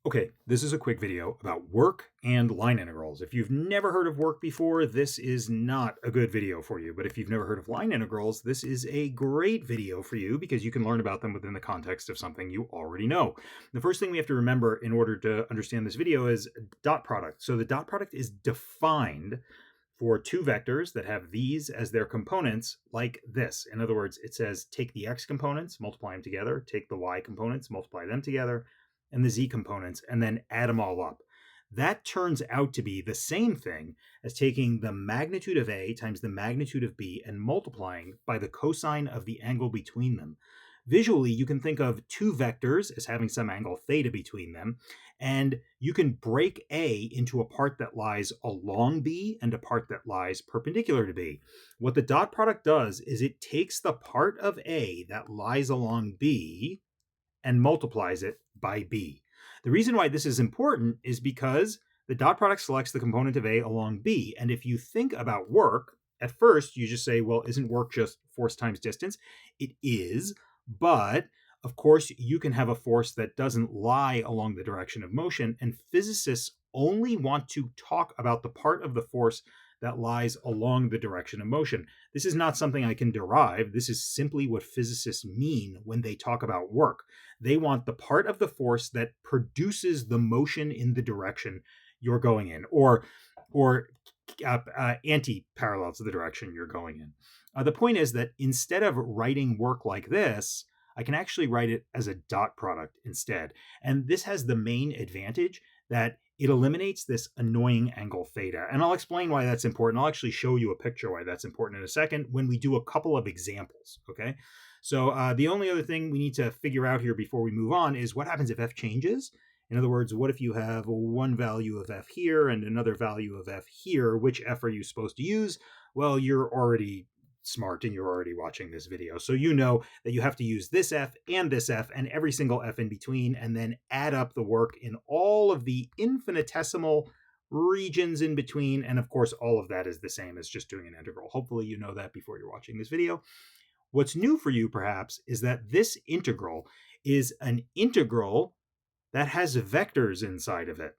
Okay, this is a quick video about work and line integrals. If you've never heard of work before, this is not a good video for you. But if you've never heard of line integrals, this is a great video for you because you can learn about them within the context of something you already know. The first thing we have to remember in order to understand this video is dot product. So the dot product is defined for two vectors that have these as their components like this. In other words, it says take the x components, multiply them together, take the y components, multiply them together, and the z components, and then add them all up. That turns out to be the same thing as taking the magnitude of A times the magnitude of B and multiplying by the cosine of the angle between them. Visually, you can think of two vectors as having some angle theta between them, and you can break A into a part that lies along B and a part that lies perpendicular to B. What the dot product does is it takes the part of A that lies along B and multiplies it by B. The reason why this is important is because the dot product selects the component of A along B. And if you think about work, at first you just say, well, isn't work just force times distance? It is, but of course you can have a force that doesn't lie along the direction of motion, and physicists only want to talk about the part of the force that lies along the direction of motion. This is not something I can derive. This is simply what physicists mean when they talk about work. They want the part of the force that produces the motion in the direction you're going in, or anti-parallel to the direction you're going in. The point is that instead of writing work like this, I can actually write it as a dot product instead. And this has the main advantage that it eliminates this annoying angle theta. And I'll explain why that's important. I'll actually show you a picture why that's important in a second when we do a couple of examples, okay? So the only other thing we need to figure out here before we move on is what happens if f changes? In other words, what if you have one value of f here and another value of f here? Which f are you supposed to use? Well, you're already smart and you're already watching this video. So you know that you have to use this f and every single f in between, and then add up the work in all of the infinitesimal regions in between. And of course, all of that is the same as just doing an integral. Hopefully you know that before you're watching this video. What's new for you, perhaps, is that this integral is an integral that has vectors inside of it.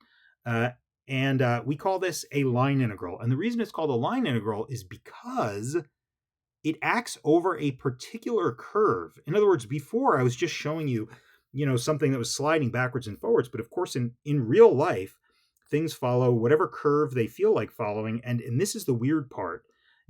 And we call this a line integral. And the reason it's called a line integral is because it acts over a particular curve. In other words, before I was just showing you, something that was sliding backwards and forwards. But of course, in real life, things follow whatever curve they feel like following. And this is the weird part.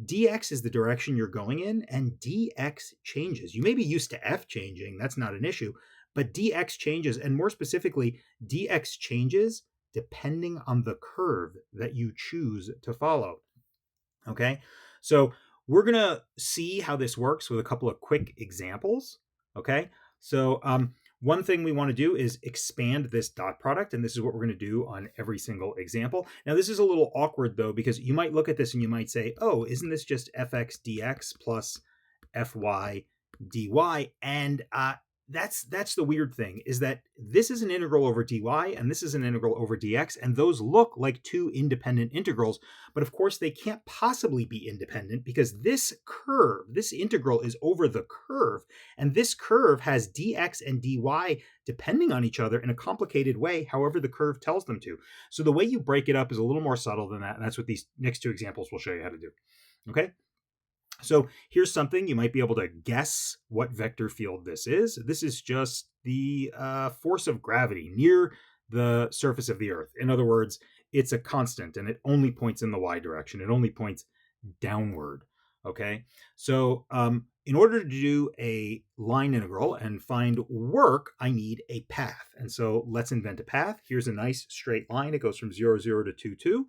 Dx is the direction you're going in, and dx changes. You may be used to f changing. That's not an issue. But dx changes, and more specifically, dx changes depending on the curve that you choose to follow. Okay? So we're going to see how this works with a couple of quick examples. Okay? So one thing we want to do is expand this dot product, and this is what we're going to do on every single example. Now, this is a little awkward, though, because you might look at this and you might say, oh, isn't this just fx dx plus fy dy? And that's the weird thing, is that this is an integral over dy and this is an integral over dx, and those look like two independent integrals, but of course they can't possibly be independent because this curve, this integral, is over the curve, and this curve has dx and dy depending on each other in a complicated way, however the curve tells them to. So the way you break it up is a little more subtle than that, and that's what these next two examples will show you how to do. Okay? So here's something you might be able to guess what vector field this is. This is just the force of gravity near the surface of the Earth. In other words, it's a constant and it only points in the y direction. It only points downward. Okay, so in order to do a line integral and find work, I need a path. And so let's invent a path. Here's a nice straight line. It goes from 0, 0 to 2, 2.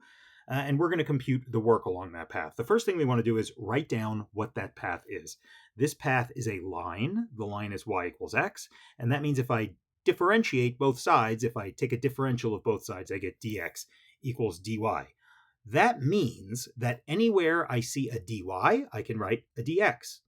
And we're going to compute the work along that path. The first thing we want to do is write down what that path is. This path is a line. The line is y equals x. And that means if I differentiate both sides, if I take a differential of both sides, I get dx equals dy. That means that anywhere I see a dy, I can write a dx.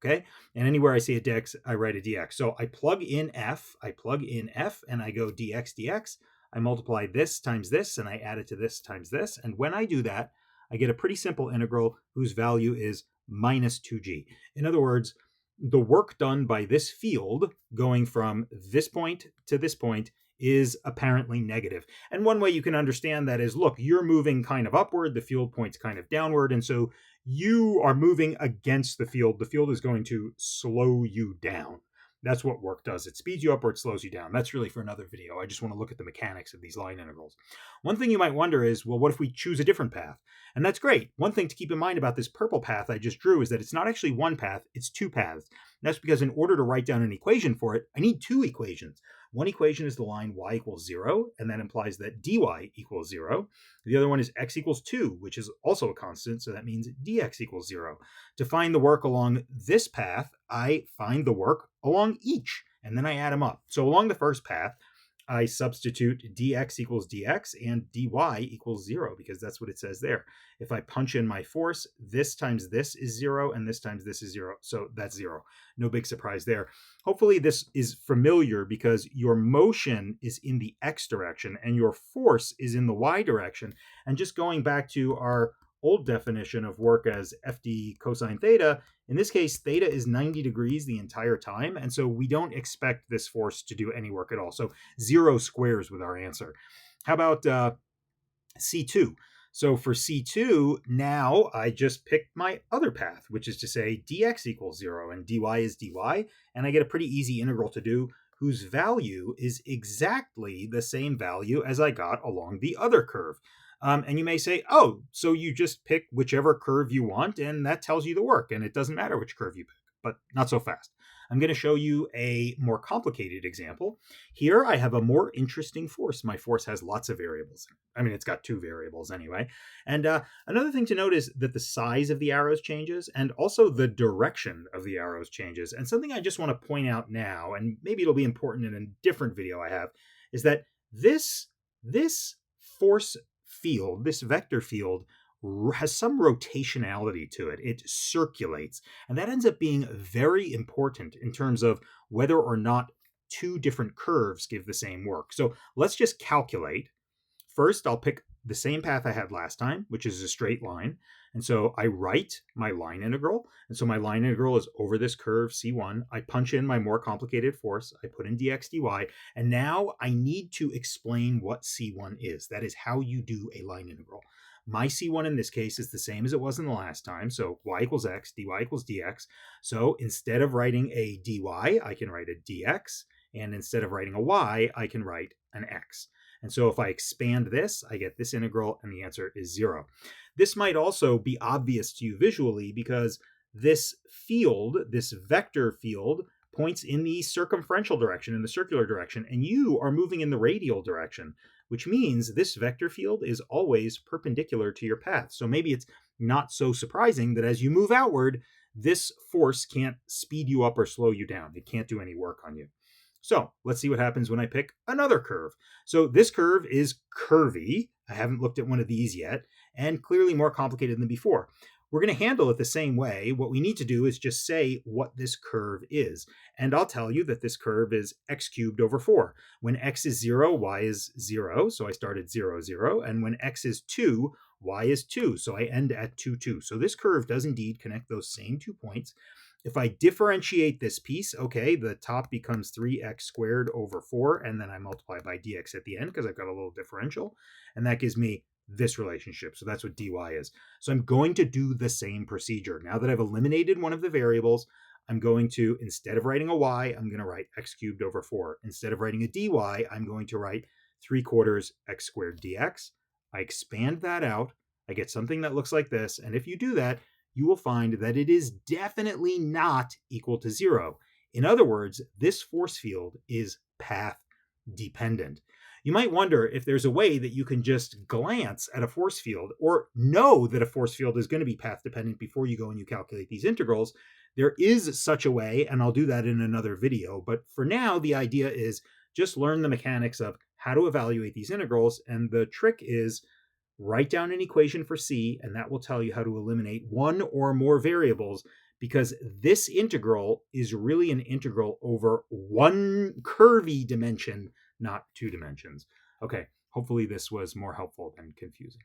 Okay? And anywhere I see a dx, I write a dx. So I plug in f, and I go dx dx. I multiply this times this, and I add it to this times this. And when I do that, I get a pretty simple integral whose value is minus 2g. In other words, the work done by this field going from this point to this point is apparently negative. And one way you can understand that is, look, you're moving kind of upward, the field point's kind of downward, and so you are moving against the field. The field is going to slow you down. That's what work does. It speeds you up or it slows you down. That's really for another video. I just want to look at the mechanics of these line integrals. One thing you might wonder is, well, what if we choose a different path? And that's great. One thing to keep in mind about this purple path I just drew is that it's not actually one path, it's two paths. And that's because in order to write down an equation for it, I need two equations. One equation is the line y equals 0, and that implies that dy equals 0. The other one is x equals 2, which is also a constant, so that means dx equals 0. To find the work along this path, I find the work along each, and then I add them up. So along the first path, I substitute dx equals dx and dy equals 0 because that's what it says there. If I punch in my force, this times this is 0 and this times this is 0. So that's 0. No big surprise there. Hopefully this is familiar because your motion is in the x direction and your force is in the y direction. And just going back to our old definition of work as FD cosine theta, in this case, theta is 90 degrees the entire time, and so we don't expect this force to do any work at all. So 0 squares with our answer. How about C2? So for C2, now I just pick my other path, which is to say dx equals 0 and dy is dy, and I get a pretty easy integral to do whose value is exactly the same value as I got along the other curve. And you may say, oh, so you just pick whichever curve you want, and that tells you the work, and it doesn't matter which curve you pick, but not so fast. I'm going to show you a more complicated example. Here I have a more interesting force. My force has lots of variables. I mean, it's got two variables anyway. And another thing to note is that the size of the arrows changes, and also the direction of the arrows changes. And something I just want to point out now, and maybe it'll be important in a different video I have, is that this force field, this vector field, has some rotationality to it. It circulates, and that ends up being very important in terms of whether or not two different curves give the same work. So let's just calculate. First, I'll pick the same path I had last time, which is a straight line. And so I write my line integral. And so my line integral is over this curve, C1. I punch in my more complicated force. I put in dx dy. And now I need to explain what C1 is. That is how you do a line integral. My C1 in this case is the same as it was in the last time. So y equals x, dy equals dx. So instead of writing a dy, I can write a dx. And instead of writing a y, I can write an x. And so if I expand this, I get this integral, and the answer is 0. This might also be obvious to you visually because this field, this vector field, points in the circumferential direction, in the circular direction, and you are moving in the radial direction, which means this vector field is always perpendicular to your path. So maybe it's not so surprising that as you move outward, this force can't speed you up or slow you down. It can't do any work on you. So let's see what happens when I pick another curve. So this curve is curvy. I haven't looked at one of these yet, and clearly more complicated than before. We're going to handle it the same way. What we need to do is just say what this curve is. And I'll tell you that this curve is x cubed over 4. When x is 0, y is 0. So I start at 0, 0. And when x is 2, y is 2. So I end at 2, 2. So this curve does indeed connect those same 2 points. If I differentiate this piece, okay, the top becomes 3x squared over 4, and then I multiply by dx at the end because I've got a little differential, and that gives me this relationship. So that's what dy is. So I'm going to do the same procedure. Now that I've eliminated one of the variables, I'm going to, instead of writing a y, I'm going to write x cubed over 4. Instead of writing a dy, I'm going to write 3/4 x squared dx. I expand that out. I get something that looks like this, and if you do that, you will find that it is definitely not equal to 0. In other words, this force field is path dependent. You might wonder if there's a way that you can just glance at a force field or know that a force field is going to be path dependent before you go and you calculate these integrals. There is such a way, and I'll do that in another video. But for now, the idea is just learn the mechanics of how to evaluate these integrals. And the trick is write down an equation for C, and that will tell you how to eliminate one or more variables, because this integral is really an integral over one curvy dimension, not 2 dimensions. Okay, hopefully this was more helpful than confusing.